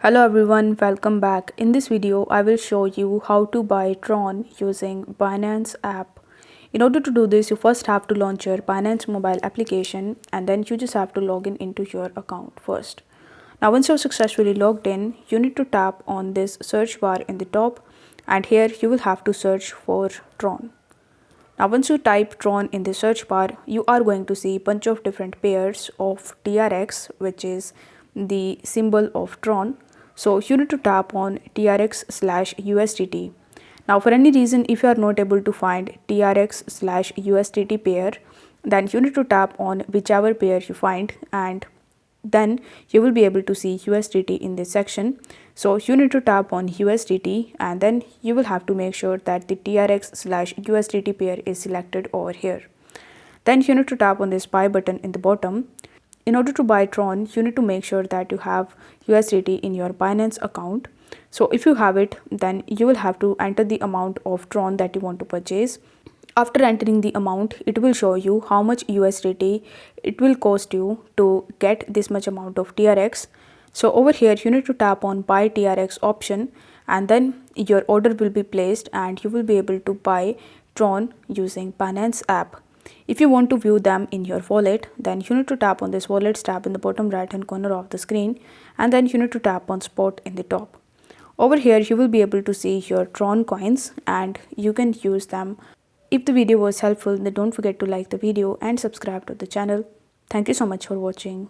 Hello everyone, welcome back. In this video, I will show you how to buy Tron using Binance app. In order to do this, you first have to launch your Binance mobile application and then you just have to log in into your account first. Now once you're successfully logged in, you need to tap on this search bar in the top and here you will have to search for Tron. Now once you type Tron in the search bar, you are going to see a bunch of different pairs of TRX, which is the symbol of Tron. So you need to tap on TRX slash USDT. Now for any reason, if you are not able to find TRX slash USDT pair, then you need to tap on whichever pair you find and then you will be able to see USDT in this section. So you need to tap on USDT and then you will have to make sure that the TRX slash USDT pair is selected over here. Then you need to tap on this buy button in the bottom. In order to buy Tron, you need to make sure that you have USDT in your Binance account. So if you have it, then you will have to enter the amount of Tron that you want to purchase. After entering the amount, it will show you how much USDT it will cost you to get this much amount of TRX. So over here, you need to tap on buy TRX option and then your order will be placed and you will be able to buy Tron using Binance app. If you want to view them in your wallet, then you need to tap on this wallets tab in the bottom right hand corner of the screen and then you need to tap on spot in the top. Over here, you will be able to see your Tron coins and you can use them. If the video was helpful, then don't forget to like the video and subscribe to the channel. Thank you so much for watching.